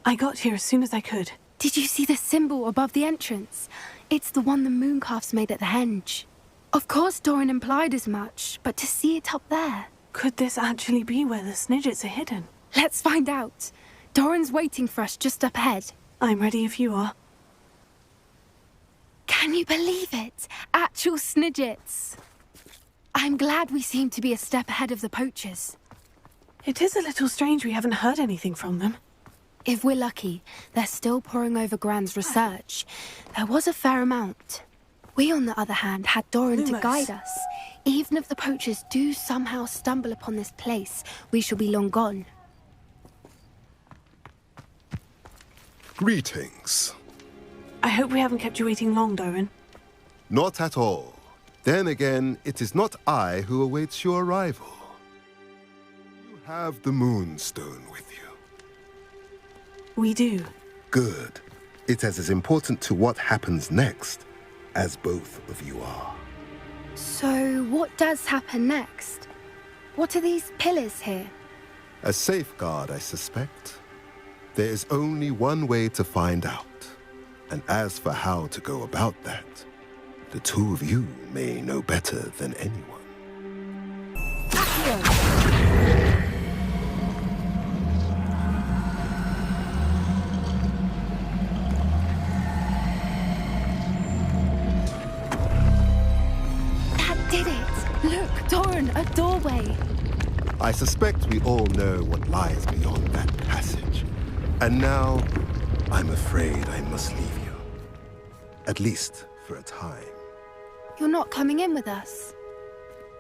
I got here as soon as I could. Did you see the symbol above the entrance? It's the one the mooncalfs made at the henge. Of course Doran implied as much, but to see it up there... Could this actually be where the Snidgets are hidden? Let's find out. Doran's waiting for us just up ahead. I'm ready if you are. Can you believe it? Actual Snidgets. I'm glad we seem to be a step ahead of the poachers. It is a little strange we haven't heard anything from them. If we're lucky, they're still poring over Gran's research. There was a fair amount. We, on the other hand, had Doran to guide us. Even if the poachers do somehow stumble upon this place, we shall be long gone. Greetings. I hope we haven't kept you waiting long, Doran. Not at all. Then again, it is not I who awaits your arrival. You have the Moonstone with you. We do. Good. It is as important to what happens next as both of you are. So, what does happen next? What are these pillars here? A safeguard, I suspect. There is only one way to find out. And as for how to go about that, the two of you may know better than anyone. That did it! Look, Doran, a doorway! I suspect we all know what lies beyond that passage. And now, I'm afraid I must leave you. At least for a time. You're not coming in with us.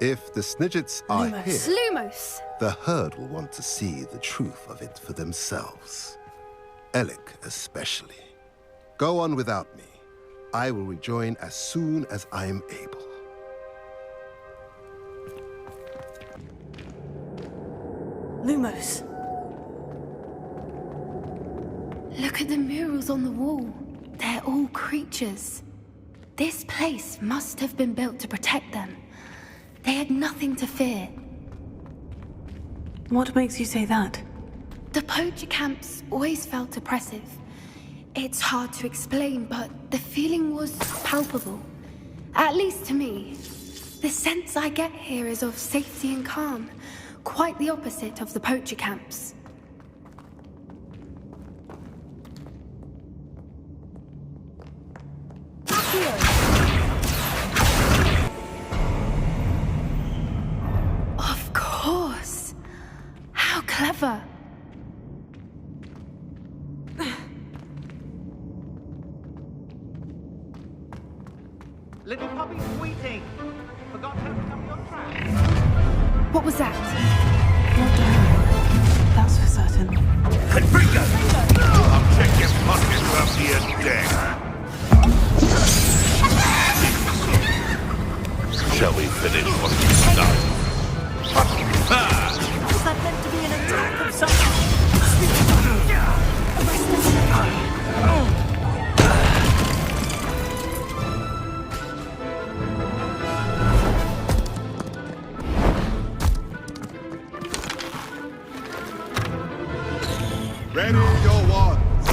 If the Snidgets are Lumos. here, Lumos! the herd will want to see the truth of it for themselves. Alec especially. Go on without me. I will rejoin as soon as I am able. Lumos. Look at the murals on the wall. They're all creatures. This place must have been built to protect them. They had nothing to fear. What makes you say that? The poacher camps always felt oppressive. It's hard to explain, but the feeling was palpable. At least to me. The sense I get here is of safety and calm. Quite the opposite of the poacher camps. Of course. How clever. Little Poppy squeaking. Forgot how to come your track. What was that? Not Doran. That's for certain. Confringo! I'll check your pockets after you're dead. Shall we finish what we started? Was that meant to be an attack of some kind? Ready your wands.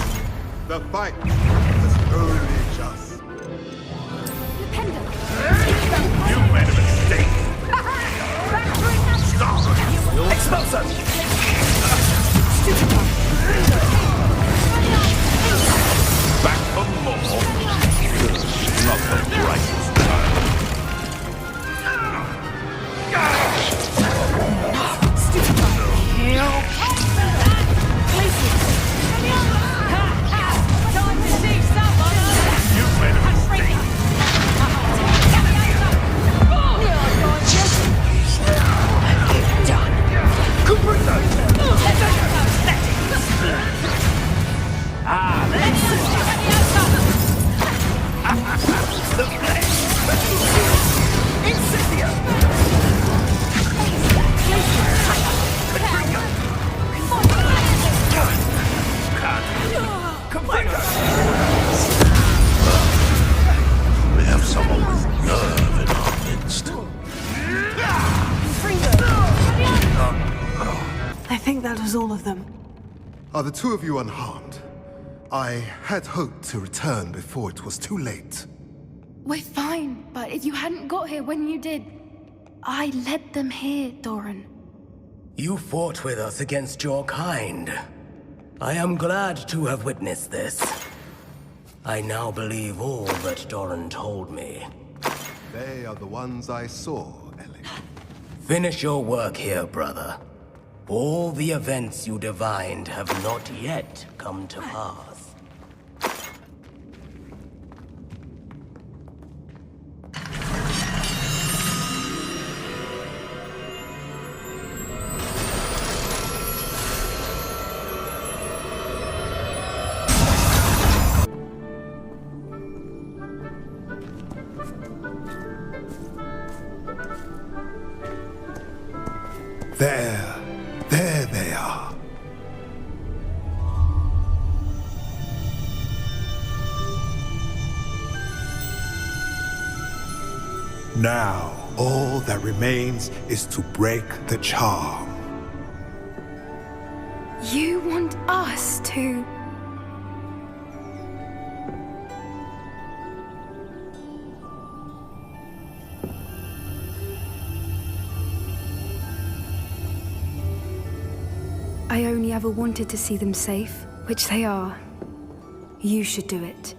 The fight is only just. You made a mistake. Stop! Expulsor! Back for more. Not the brightest time. You made a mistake. Ah, let's the We have someone with nerve in our midst. I think that was all of them. Are the two of you unharmed? I had hoped to return before it was too late. We're fine, but if you hadn't got here when you did, I led them here, Doran. You fought with us against your kind. I am glad to have witnessed this. I now believe all that Doran told me. They are the ones I saw, Ellie. Finish your work here, brother. All the events you divined have not yet come to pass. There they are. Now, all that remains is to break the charm. You want us to... I only ever wanted to see them safe, which they are. You should do it.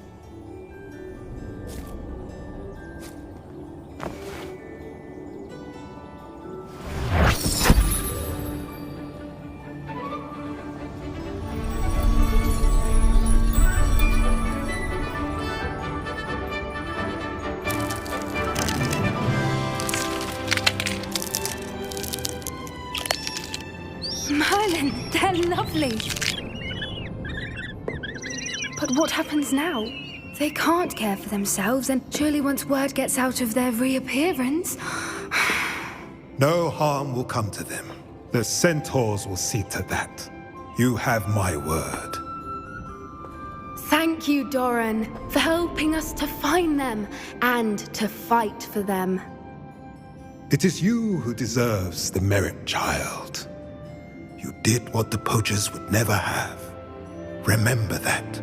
Merlin, they're lovely. But what happens now? They can't care for themselves, and surely once word gets out of their reappearance... No harm will come to them. The centaurs will see to that. You have my word. Thank you, Doran, for helping us to find them and to fight for them. It is you who deserves the merit, child. You did what the poachers would never have. Remember that.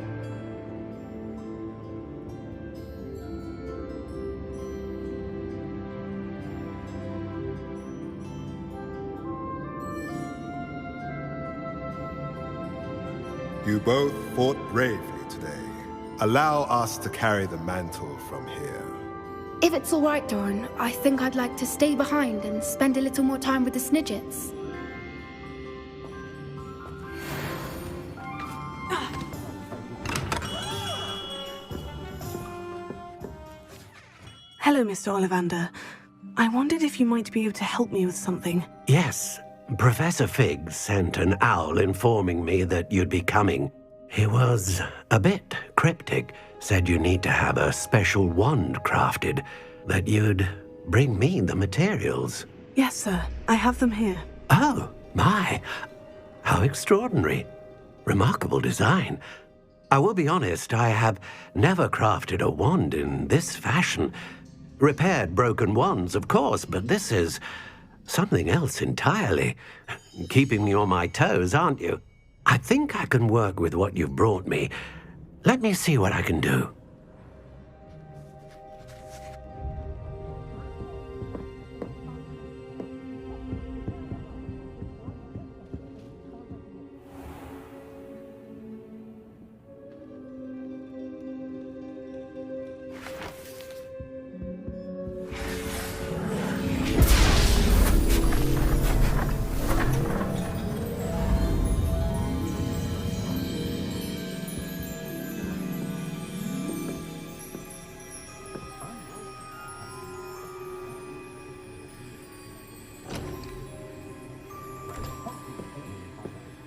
You both fought bravely today. Allow us to carry the mantle from here. If it's all right, Doran, I think I'd like to stay behind and spend a little more time with the Snidgets. Hello, Mr. Ollivander. I wondered if you might be able to help me with something. Yes. Professor Fig sent an owl informing me that you'd be coming. He was a bit cryptic, said you need to have a special wand crafted, that you'd bring me the materials. Yes, sir. I have them here. Oh, my. How extraordinary. Remarkable design. I will be honest, I have never crafted a wand in this fashion. Repaired broken wands, of course, but this is something else entirely. Keeping me on my toes, aren't you? I think I can work with what you've brought me. Let me see what I can do.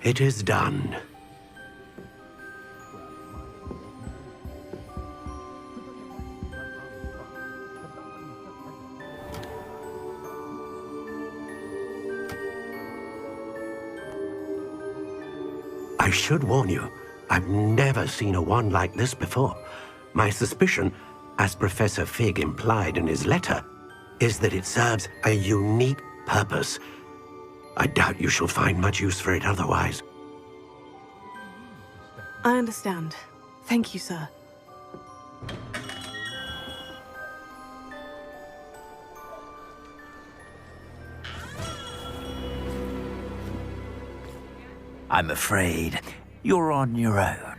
It is done. I should warn you, I've never seen a wand like this before. My suspicion, as Professor Fig implied in his letter, is that it serves a unique purpose. I doubt you shall find much use for it otherwise. I understand. Thank you, sir. I'm afraid you're on your own.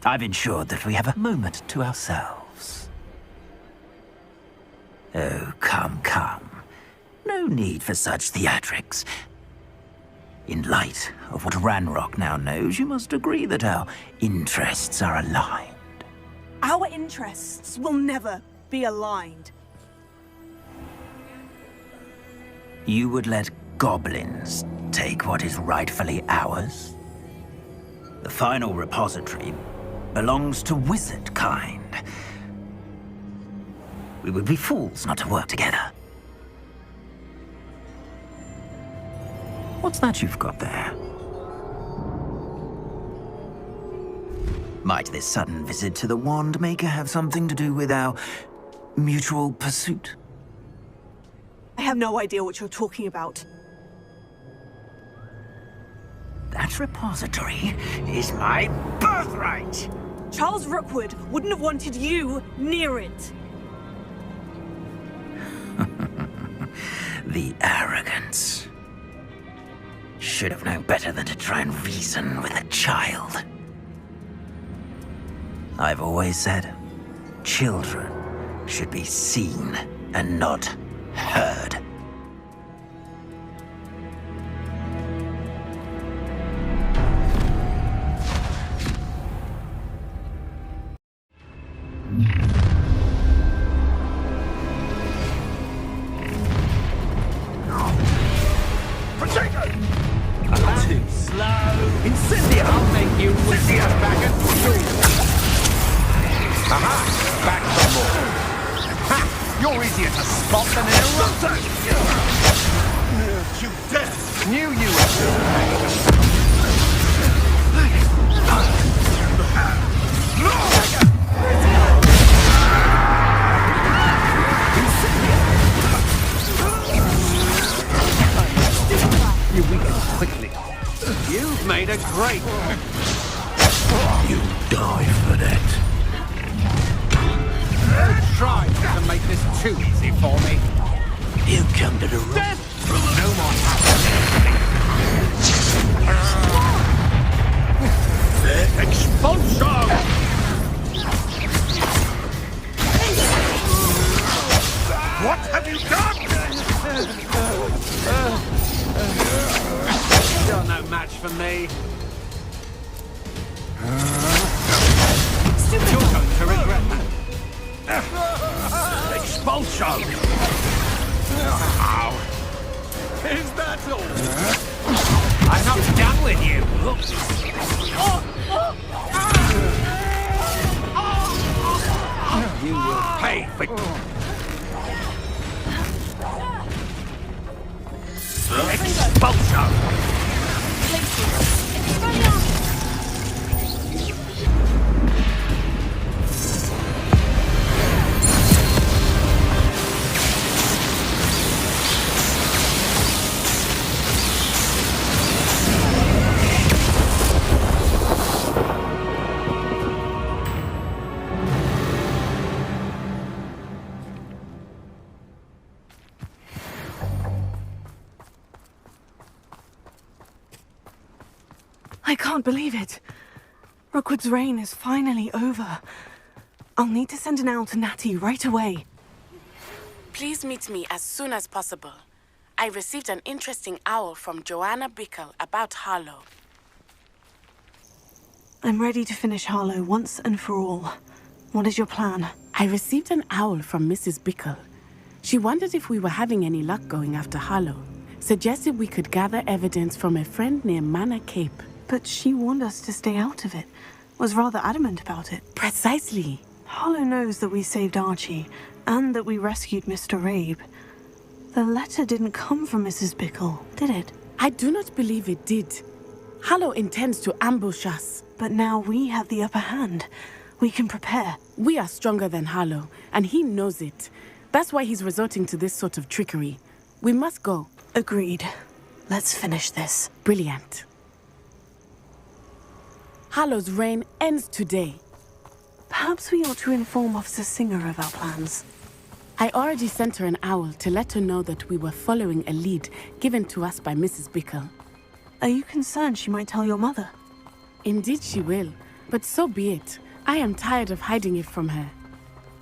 I've ensured that we have a moment to ourselves. Oh, come, come. No need for such theatrics. In light of what Ranrock now knows, you must agree that our interests are aligned. Our interests will never be aligned. You would let goblins take what is rightfully ours? The final repository belongs to wizard kind. We would be fools not to work together. What's that you've got there? Might this sudden visit to the Wand Maker have something to do with our mutual pursuit? I have no idea what you're talking about. That repository is my birthright! Charles Rookwood wouldn't have wanted you near it. The arrogance. Should have known better than to try and reason with a child. I've always said, children should be seen and not heard. Too slow. Incendia! I'll make you Incendia back at Aha! Back for more. Ha! You're easier to spot than in a room. You dare! Knew you were too You weaken quickly. You've made a great... You die for that. Try to make this too easy for me. You come to the room. Death! No more expulsion! What have you done? You're no match for me. You're going to regret that. Expulsion! Ow. Is that all? I'm not done with you. You will pay for... Expulsion! I can't believe it. Rookwood's reign is finally over. I'll need to send an owl to Natty right away. Please meet me as soon as possible. I received an interesting owl from Joanna Bickle about Harlow. I'm ready to finish Harlow once and for all. What is your plan? I received an owl from Mrs. Bickle. She wondered if we were having any luck going after Harlow. Suggested we could gather evidence from a friend near Manor Cape. But she warned us to stay out of it. Was rather adamant about it. Precisely. Harlow knows that we saved Archie, and that we rescued Mr. Rabe. The letter didn't come from Mrs. Bickle, did it? I do not believe it did. Harlow intends to ambush us. But now we have the upper hand. We can prepare. We are stronger than Harlow, and he knows it. That's why he's resorting to this sort of trickery. We must go. Agreed. Let's finish this. Brilliant. Harlow's reign ends today. Perhaps we ought to inform Officer Singer of our plans. I already sent her an owl to let her know that we were following a lead given to us by Mrs. Bickle. Are you concerned she might tell your mother? Indeed she will, but so be it. I am tired of hiding it from her.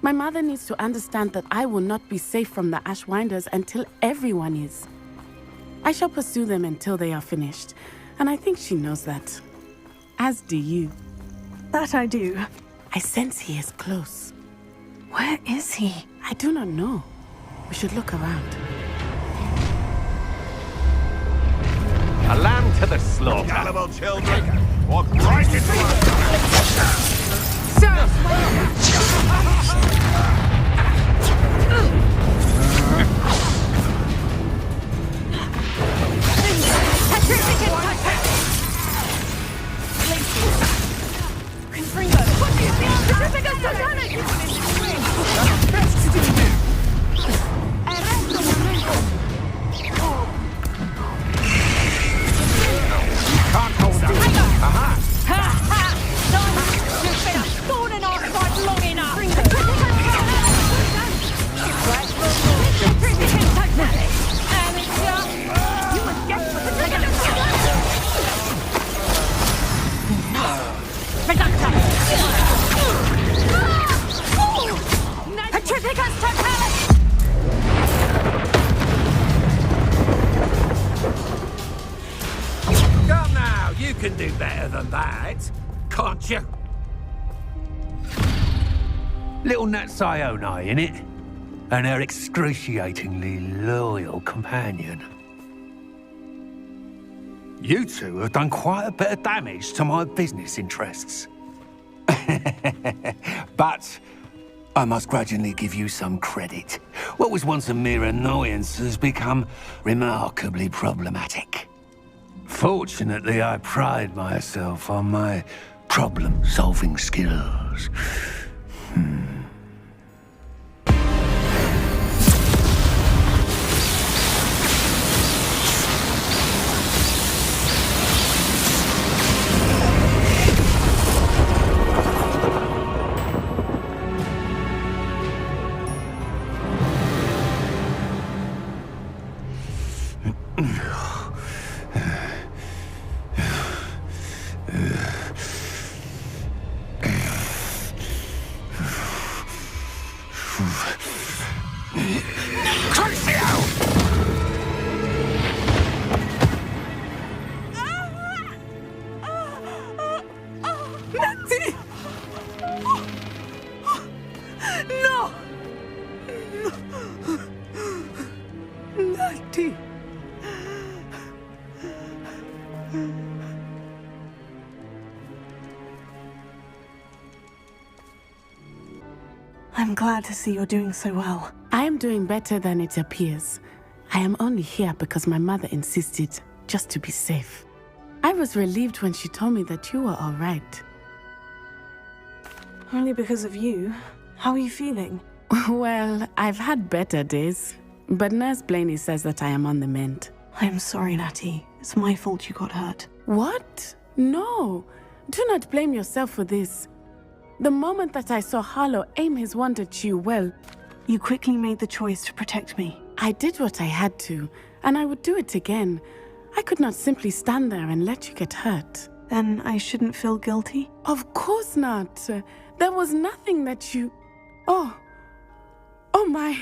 My mother needs to understand that I will not be safe from the Ashwinders until everyone is. I shall pursue them until they are finished, and I think she knows that. As do you. That I do. I sense he is close. Where is he? I do not know. We should look around. A lamb to the slaughter. Cannibal children, walk right into Come now, you can do better than that, can't you? Little Nat Sione, innit? And her excruciatingly loyal companion. You two have done quite a bit of damage to my business interests. But I must grudgingly give you some credit. What was once a mere annoyance has become remarkably problematic. Fortunately, I pride myself on my problem-solving skills. I'm glad to see you're doing so well. I am doing better than it appears. I am only here because my mother insisted, just to be safe. I was relieved when she told me that you were all right. Only because of you. How are you feeling? Well, I've had better days, but Nurse Blaney says that I am on the mend. I'm sorry, Natty. It's my fault you got hurt. What? No. Do not blame yourself for this. The moment that I saw Harlow aim his wand at you, well... You quickly made the choice to protect me. I did what I had to, and I would do it again. I could not simply stand there and let you get hurt. Then I shouldn't feel guilty? Of course not. There was nothing that you... Oh my...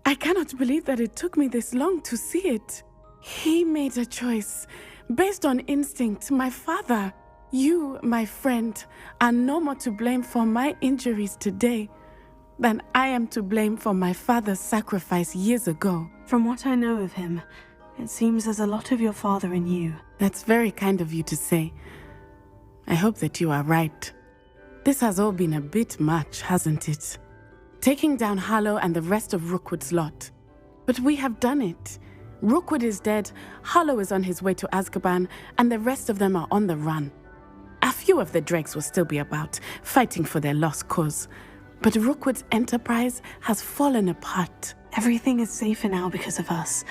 I cannot believe that it took me this long to see it. He made a choice, based on instinct, my father. You, my friend, are no more to blame for my injuries today than I am to blame for my father's sacrifice years ago. From what I know of him, it seems there's a lot of your father in you. That's very kind of you to say. I hope that you are right. This has all been a bit much, hasn't it? Taking down Harlow and the rest of Rookwood's lot. But we have done it. Rookwood is dead, Harlow is on his way to Azkaban, and the rest of them are on the run. A few of the dregs will still be about, fighting for their lost cause. But Rookwood's enterprise has fallen apart. Everything is safer now because of us.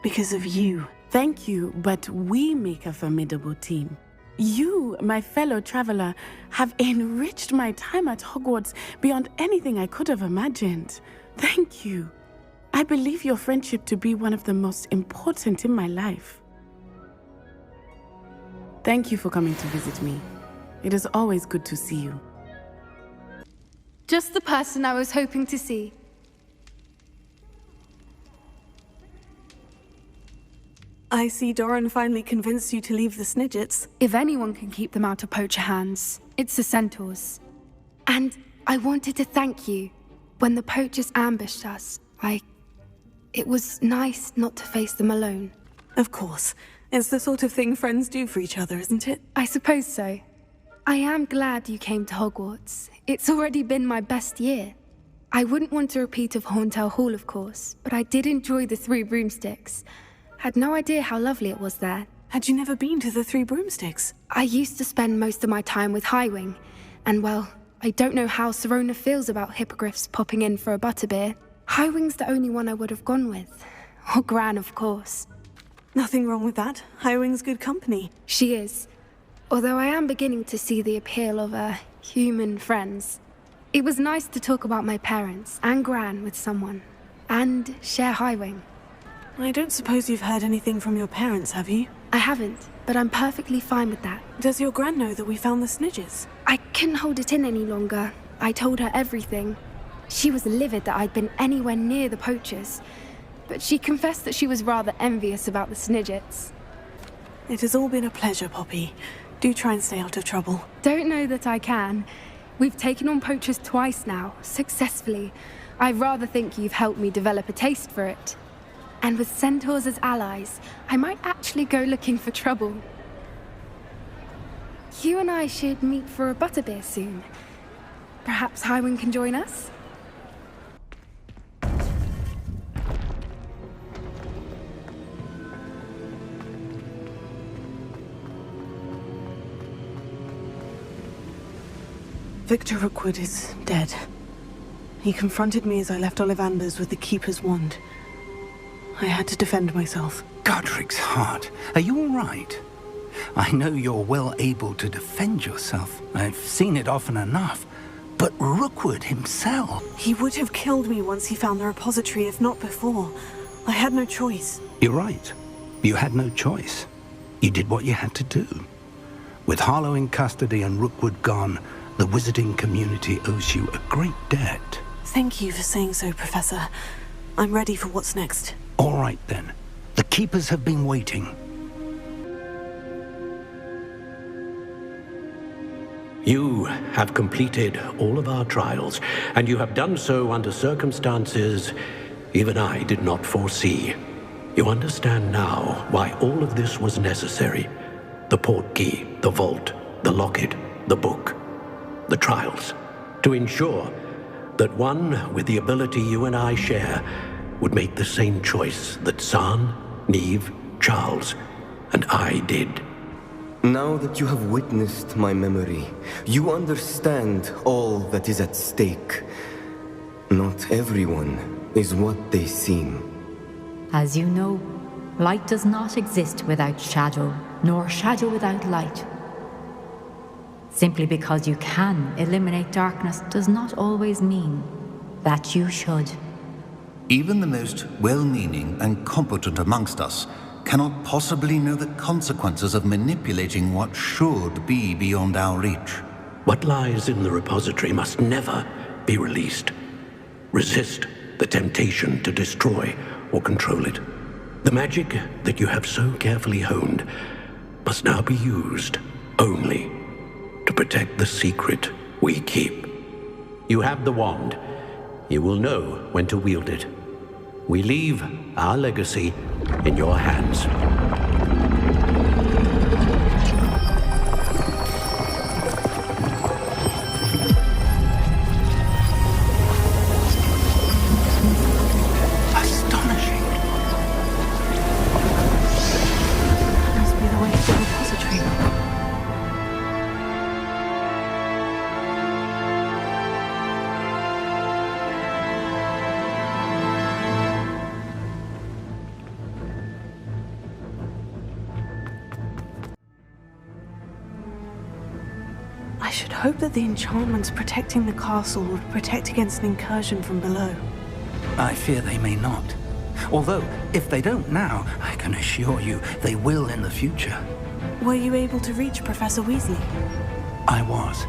Because of you. Thank you, but we make a formidable team. You, my fellow traveler, have enriched my time at Hogwarts beyond anything I could have imagined. Thank you. I believe your friendship to be one of the most important in my life. Thank you for coming to visit me. It is always good to see you. Just the person I was hoping to see. I see Doran finally convinced you to leave the Snidgets. If anyone can keep them out of poacher hands, it's the centaurs. And I wanted to thank you. When the poachers ambushed us, it was nice not to face them alone. Of course. It's the sort of thing friends do for each other, isn't it? I suppose so. I am glad you came to Hogwarts. It's already been my best year. I wouldn't want a repeat of Horntail Hall, of course, but I did enjoy the Three Broomsticks. Had no idea how lovely it was there. Had you never been to the Three Broomsticks? I used to spend most of my time with Highwing, and well, I don't know how Serona feels about hippogriffs popping in for a butterbeer. Highwing's the only one I would have gone with. Or Gran, of course. Nothing wrong with that. Highwing's good company. She is. Although I am beginning to see the appeal of human friends. It was nice to talk about my parents and Gran with someone. And share Highwing. I don't suppose you've heard anything from your parents, have you? I haven't, but I'm perfectly fine with that. Does your Gran know that we found the Snidgets? I couldn't hold it in any longer. I told her everything. She was livid that I'd been anywhere near the poachers, but she confessed that she was rather envious about the Snidgets. It has all been a pleasure, Poppy. Do try and stay out of trouble. Don't know that I can. We've taken on poachers twice now, successfully. I rather think you've helped me develop a taste for it. And with centaurs as allies, I might actually go looking for trouble. You and I should meet for a butterbeer soon. Perhaps Highwing can join us? Victor Rookwood is dead. He confronted me as I left Ollivanders with the Keeper's wand. I had to defend myself. Godric's heart. Are you all right? I know you're well able to defend yourself. I've seen it often enough. But Rookwood himself... He would have killed me once he found the repository, if not before. I had no choice. You're right. You had no choice. You did what you had to do. With Harlow in custody and Rookwood gone, the wizarding community owes you a great debt. Thank you for saying so, Professor. I'm ready for what's next. All right, then. The Keepers have been waiting. You have completed all of our trials, and you have done so under circumstances even I did not foresee. You understand now why all of this was necessary. The portkey, the vault, the locket, the book, the trials. To ensure that one with the ability you and I share would make the same choice that San, Neve, Charles, and I did. Now that you have witnessed my memory, you understand all that is at stake. Not everyone is what they seem. As you know, light does not exist without shadow, nor shadow without light. Simply because you can eliminate darkness does not always mean that you should. Even the most well-meaning and competent amongst us cannot possibly know the consequences of manipulating what should be beyond our reach. What lies in the repository must never be released. Resist the temptation to destroy or control it. The magic that you have so carefully honed must now be used only to protect the secret we keep. You have the wand. You will know when to wield it. We leave our legacy in your hands. Astonishing. That must be the way to the repository. I should hope that the enchantments protecting the castle would protect against an incursion from below. I fear they may not. Although, if they don't now, I can assure you they will in the future. Were you able to reach Professor Weasley? I was.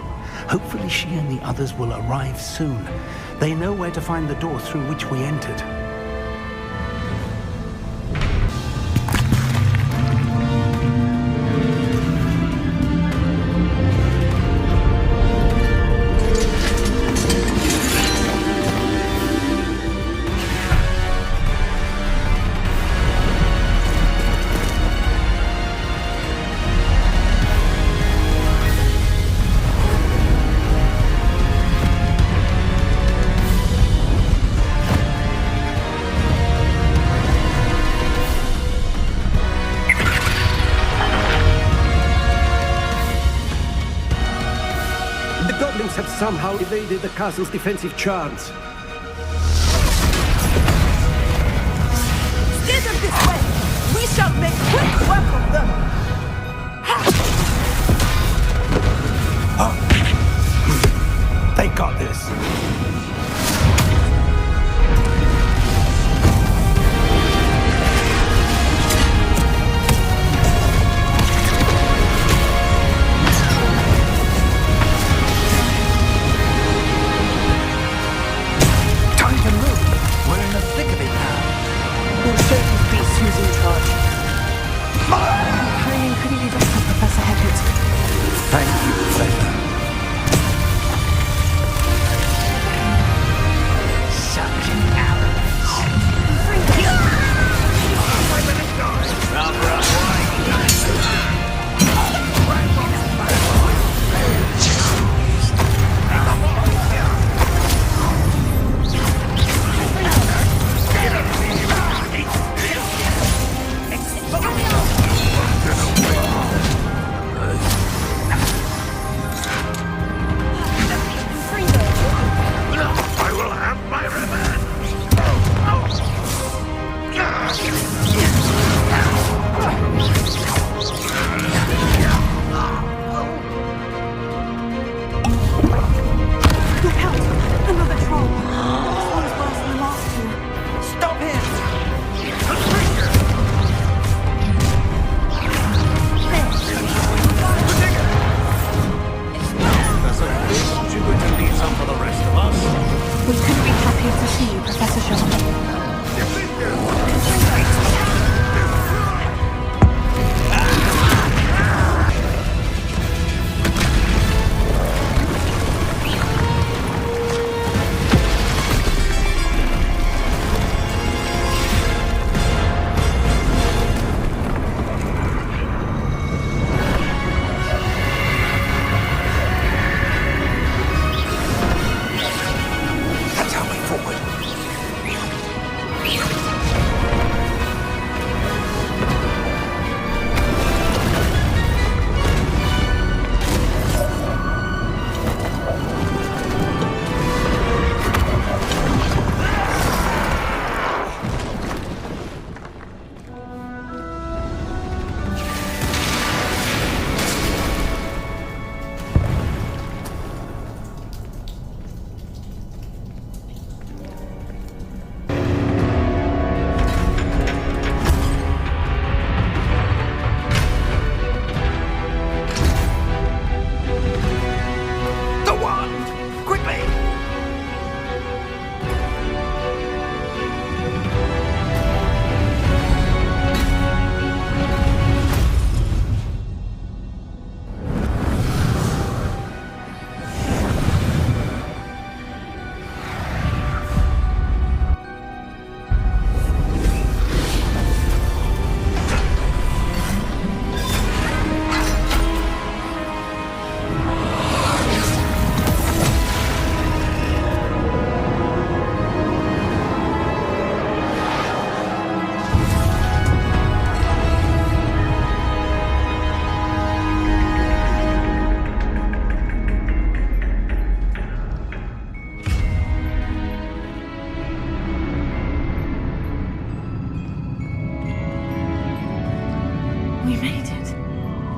Hopefully she and the others will arrive soon. They know where to find the door through which we entered. Have somehow evaded the castle's defensive charms. Steer them this way! We shall make quick work of them! They got this.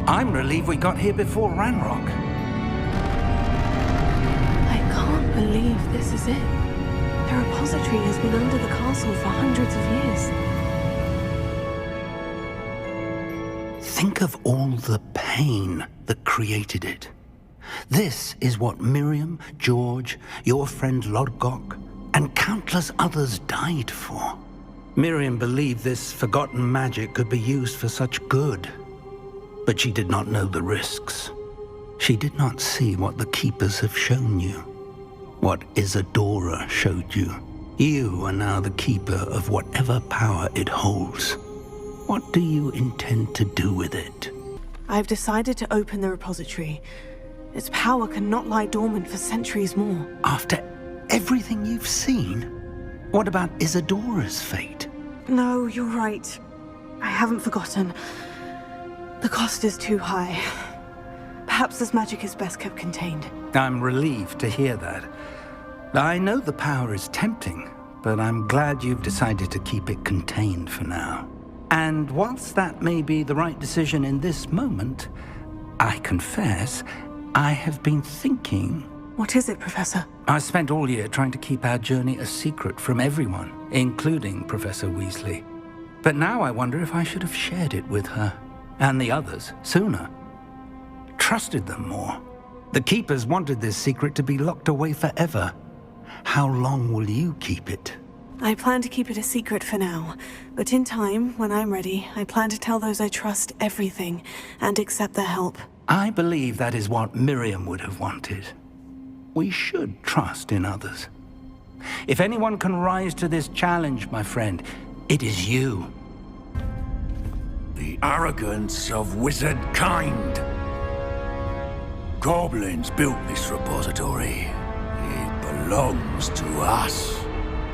I'm relieved we got here before Ranrock. believe this is it. The repository has been under the castle for hundreds of years. Think of all the pain that created it. This is what Miriam, George, your friend Lodgok, and countless others died for. Miriam believed this forgotten magic could be used for such good, but she did not know the risks. She did not see what the Keepers have shown you, what Isidora showed you. You are now the Keeper of whatever power it holds. What do you intend to do with it? I've decided to open the repository. Its power cannot lie dormant for centuries more. After everything you've seen? What about Isidora's fate? No, you're right. I haven't forgotten. The cost is too high. Perhaps this magic is best kept contained. I'm relieved to hear that. I know the power is tempting, but I'm glad you've decided to keep it contained for now. And whilst that may be the right decision in this moment, I confess, I have been thinking... What is it, Professor? I spent all year trying to keep our journey a secret from everyone, including Professor Weasley. But now I wonder if I should have shared it with her, and the others, sooner. Trusted them more. The Keepers wanted this secret to be locked away forever. How long will you keep it? I plan to keep it a secret for now, but in time, when I'm ready, I plan to tell those I trust everything and accept their help. I believe that is what Miriam would have wanted. We should trust in others. If anyone can rise to this challenge, my friend, it is you. The arrogance of wizard kind. Goblins built this repository. It belongs to us.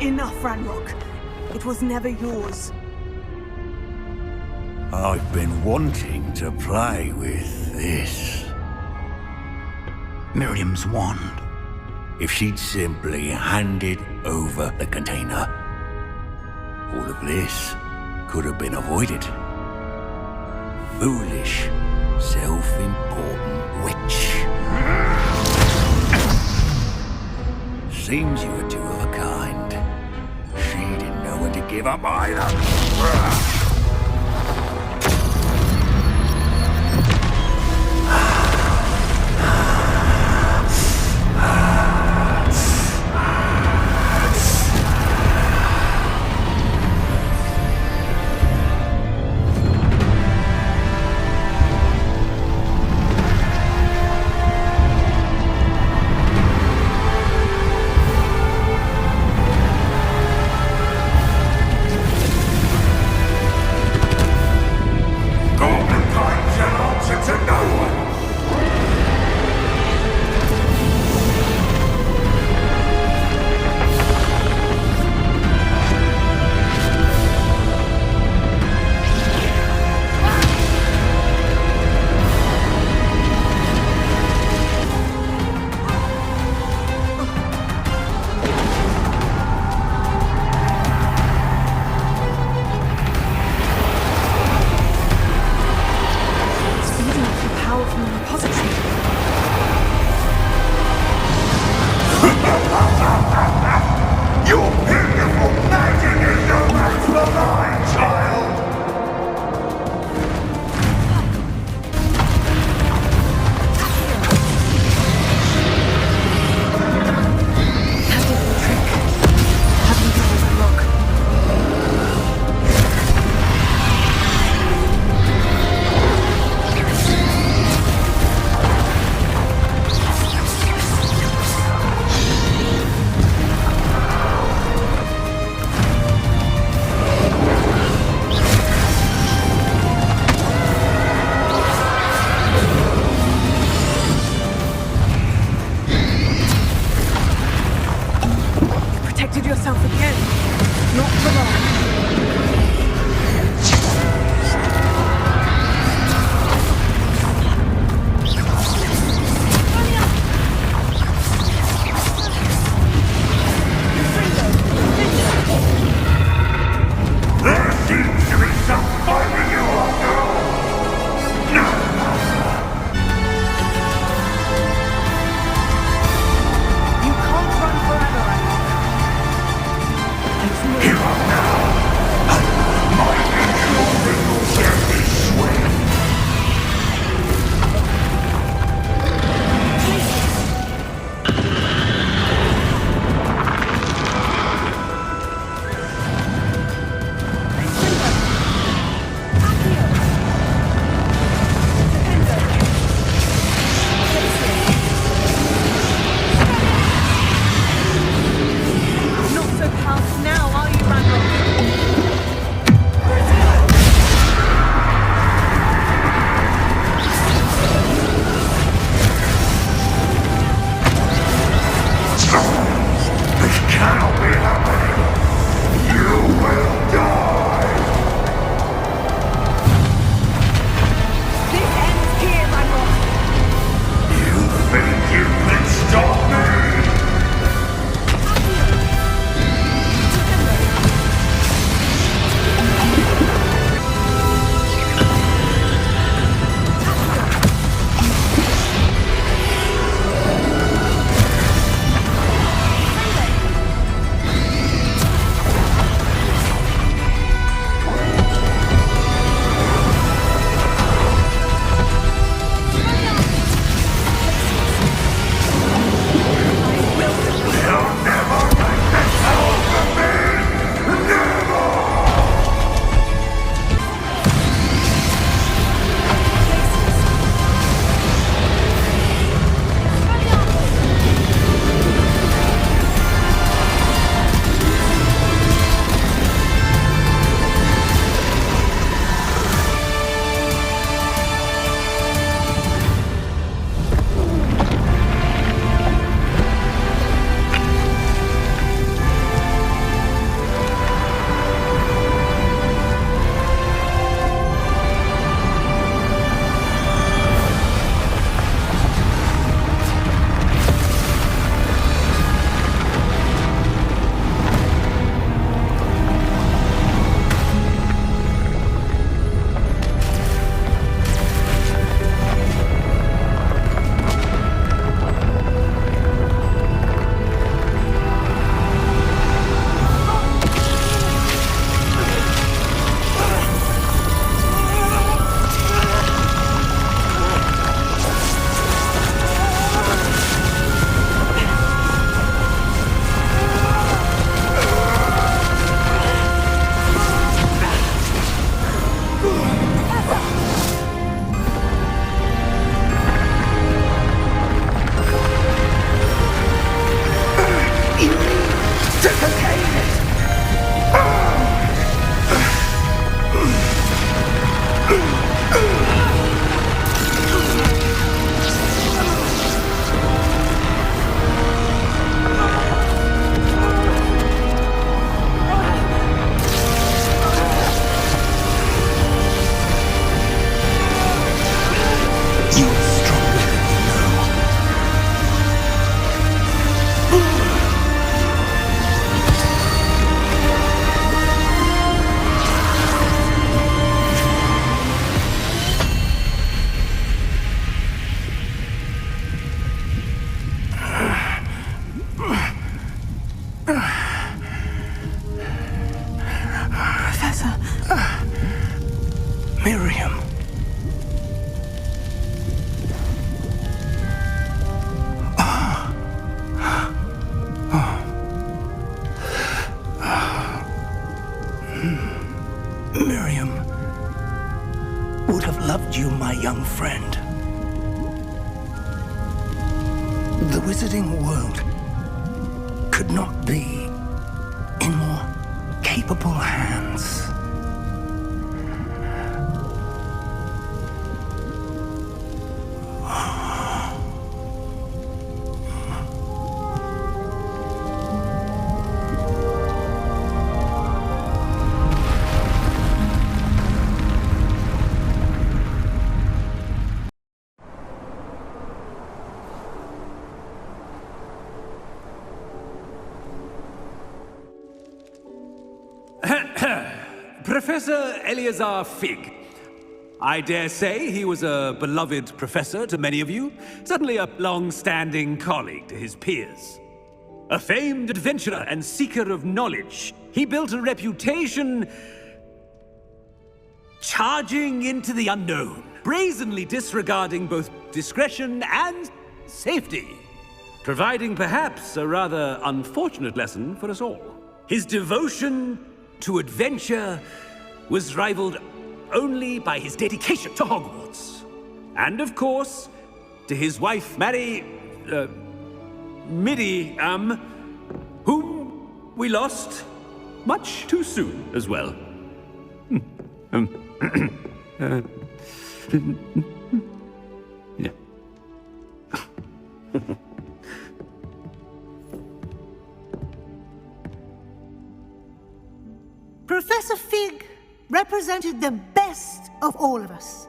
Enough, Ranrock. It was never yours. I've been wanting to play with this. Miriam's wand. If she'd simply handed over the container, all of this could have been avoided. Foolish, self-important witch. Seems you were two of a kind. She didn't know when to give up either. Miriam. Miriam would have loved you, my young friend. The wizarding world could not be in more capable hands. Professor Eleazar Fig. I dare say he was a beloved professor to many of you, certainly a long-standing colleague to his peers. A famed adventurer and seeker of knowledge, he built a reputation charging into the unknown, brazenly disregarding both discretion and safety, providing perhaps a rather unfortunate lesson for us all. His devotion to adventure was rivaled only by his dedication to Hogwarts. And of course, to his wife, Middy, whom we lost much too soon as well. Yeah. Professor Fig represented the best of all of us.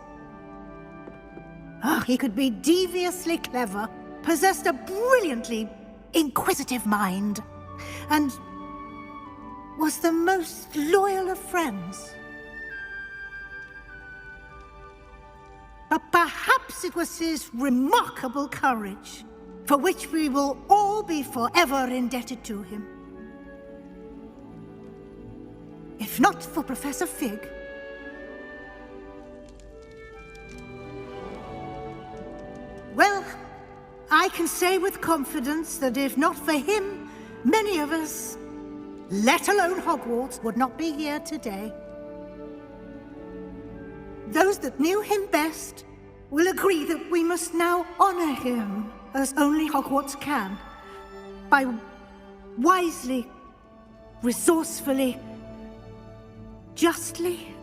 He could be deviously clever, possessed a brilliantly inquisitive mind, and was the most loyal of friends. But perhaps it was his remarkable courage, for which we will all be forever indebted to him. If not for Professor Fig, well, I can say with confidence that if not for him, many of us, let alone Hogwarts, would not be here today. Those that knew him best will agree that we must now honor him as only Hogwarts can, by wisely, resourcefully, justly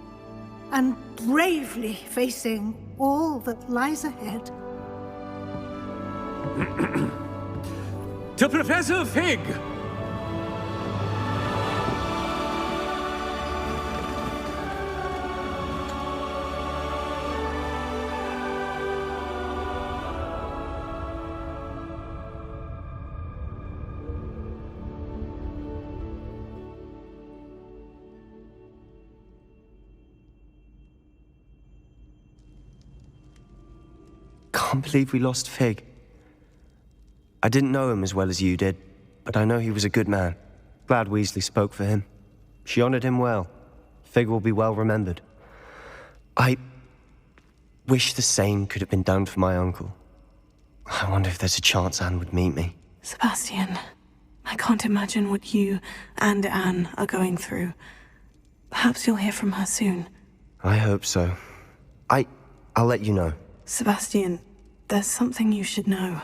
and bravely facing all that lies ahead. To Professor Fig! I can't believe we lost Fig. I didn't know him as well as you did, but I know he was a good man. Glad Weasley spoke for him. She honored him well. Fig will be well remembered. I wish the same could have been done for my uncle. I wonder if there's a chance Anne would meet me. Sebastian, I can't imagine what you and Anne are going through. Perhaps you'll hear from her soon. I hope so. I'll let you know. Sebastian, there's something you should know.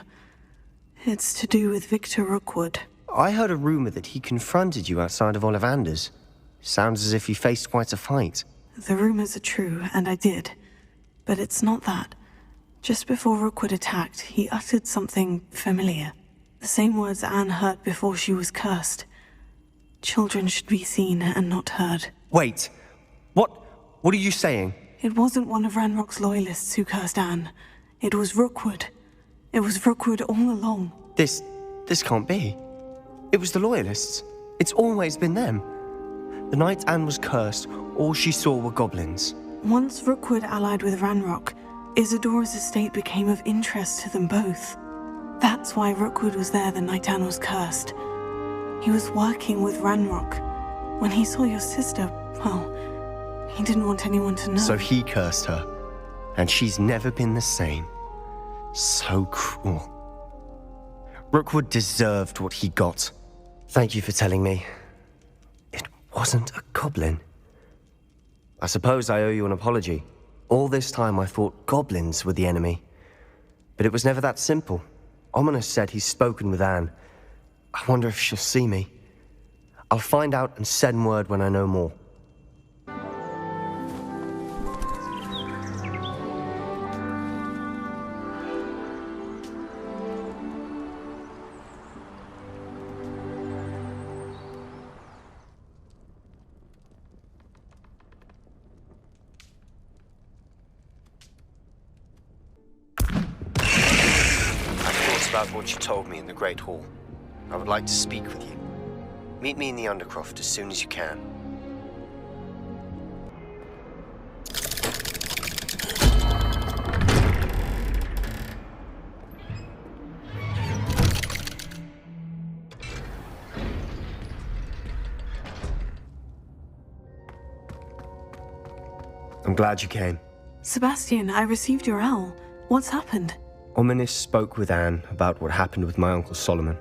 It's to do with Victor Rookwood. I heard a rumor that he confronted you outside of Ollivander's. Sounds as if he faced quite a fight. The rumors are true, and I did. But it's not that. Just before Rookwood attacked, he uttered something familiar. The same words Anne heard before she was cursed. Children should be seen and not heard. Wait. What are you saying? It wasn't one of Ranrock's loyalists who cursed Anne. It was Rookwood. It was Rookwood all along. This can't be. It was the loyalists. It's always been them. The night Anne was cursed, all she saw were goblins. Once Rookwood allied with Ranrock, Isidora's estate became of interest to them both. That's why Rookwood was there the night Anne was cursed. He was working with Ranrock. When he saw your sister, well, He didn't want anyone to know. So he cursed her. And she's never been the same. So cruel. Rookwood deserved what he got. Thank you for telling me. It wasn't a goblin. I suppose I owe you an apology. All this time I thought goblins were the enemy. But it was never that simple. Ominous said he's spoken with Anne. I wonder if she'll see me. I'll find out and send word when I know more. About what you told me in the Great Hall. I would like to speak with you. Meet me in the Undercroft as soon as you can. I'm glad you came. Sebastian, I received your owl. What's happened? Ominous spoke with Anne about what happened with my Uncle Solomon.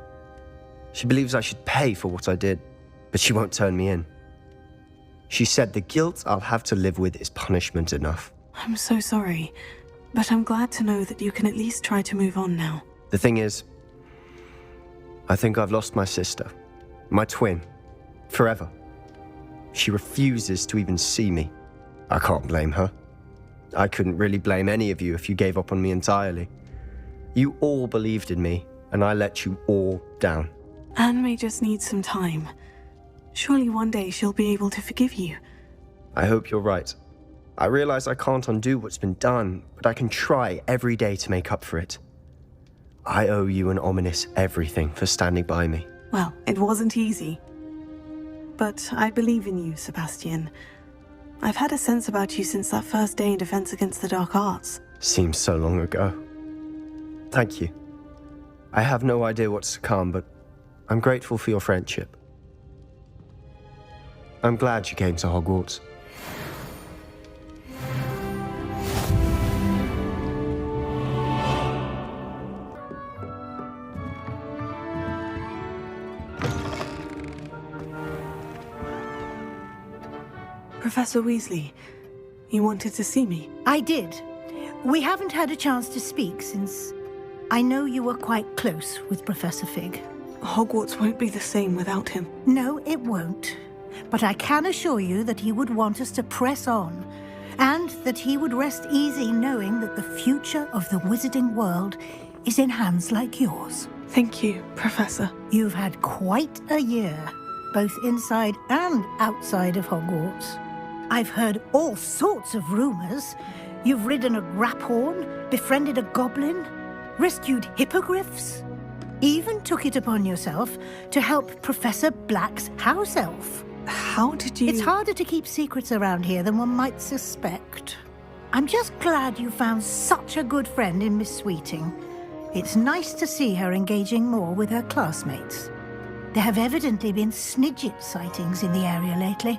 She believes I should pay for what I did, but she won't turn me in. She said the guilt I'll have to live with is punishment enough. I'm so sorry, but I'm glad to know that you can at least try to move on now. The thing is, I think I've lost my sister, my twin, forever. She refuses to even see me. I can't blame her. I couldn't really blame any of you if you gave up on me entirely. You all believed in me, and I let you all down. Anne may just need some time. Surely one day she'll be able to forgive you. I hope you're right. I realize I can't undo what's been done, but I can try every day to make up for it. I owe you and Ominous everything for standing by me. Well, it wasn't easy. But I believe in you, Sebastian. I've had a sense about you since that first day in Defense Against the Dark Arts. Seems so long ago. Thank you. I have no idea what's to come, but I'm grateful for your friendship. I'm glad you came to Hogwarts. Professor Weasley, you wanted to see me? I did. We haven't had a chance to speak since I know you were quite close with Professor Fig. Hogwarts won't be the same without him. No, it won't. But I can assure you that he would want us to press on, and that he would rest easy knowing that the future of the wizarding world is in hands like yours. Thank you, Professor. You've had quite a year, both inside and outside of Hogwarts. I've heard all sorts of rumors. You've ridden a graphorn, befriended a goblin, rescued hippogriffs, even took it upon yourself to help Professor Black's house elf. How did you... It's harder to keep secrets around here than one might suspect. I'm just glad you found such a good friend in Miss Sweeting. It's nice to see her engaging more with her classmates. There have evidently been Snidget sightings in the area lately.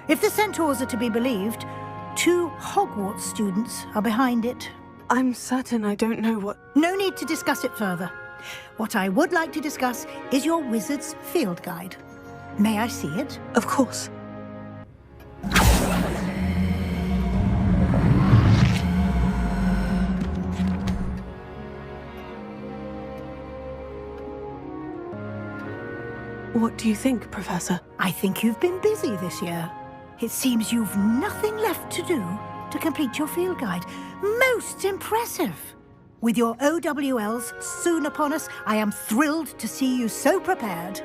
If the centaurs are to be believed, 2 Hogwarts students are behind it. I'm certain I don't know what... No need to discuss it further. What I would like to discuss is your wizard's field guide. May I see it? Of course. What do you think, Professor? I think you've been busy this year. It seems you've nothing left to do to complete your field guide. Most impressive! With your OWLs soon upon us, I am thrilled to see you so prepared.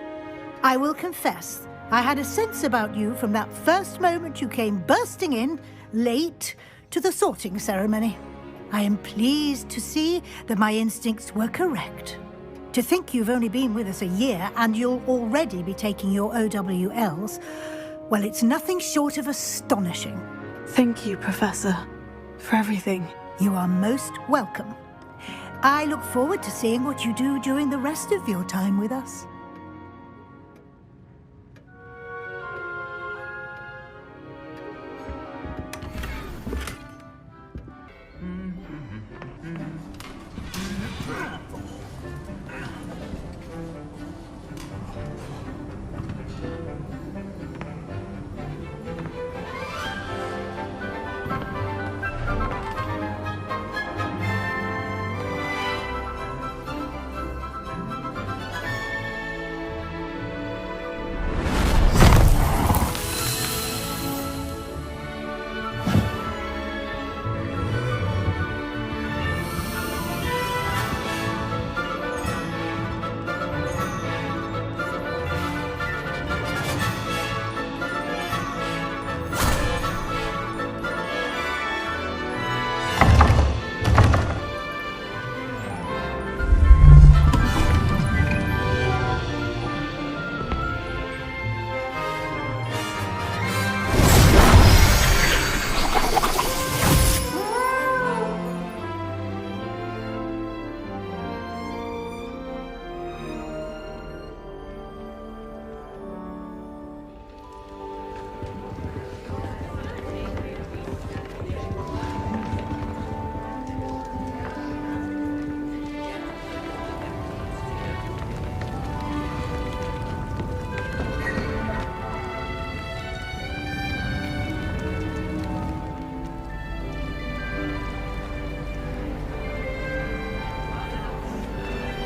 I will confess, I had a sense about you from that first moment you came bursting in, late, to the sorting ceremony. I am pleased to see that my instincts were correct. To think you've only been with us a year and you'll already be taking your OWLs, well, it's nothing short of astonishing. Thank you, Professor, for everything. You are most welcome. I look forward to seeing what you do during the rest of your time with us.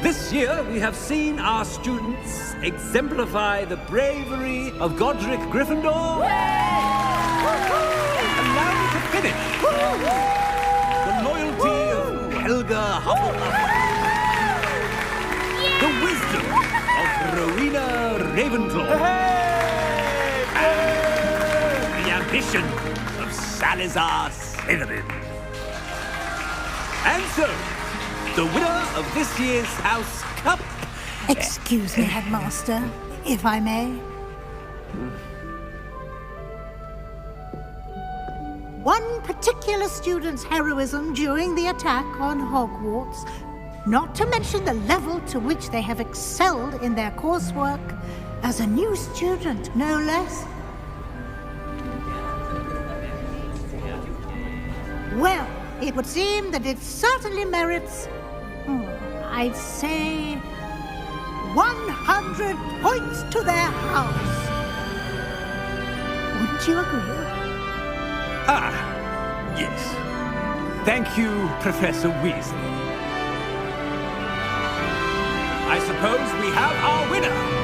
This year, we have seen our students exemplify the bravery of Godric Gryffindor. Allow me to finish. The loyalty of Helga Hufflepuff. The wisdom of Rowena Ravenclaw. And the ambition of Salazar Slytherin. And so, the winner of this year's House Cup... Excuse me, Headmaster, if I may. One particular student's heroism during the attack on Hogwarts, not to mention the level to which they have excelled in their coursework, as a new student, no less. Well, it would seem that it certainly merits, I'd say, 100 points to their house. Wouldn't you agree? Ah, yes. Thank you, Professor Weasley. I suppose we have our winner.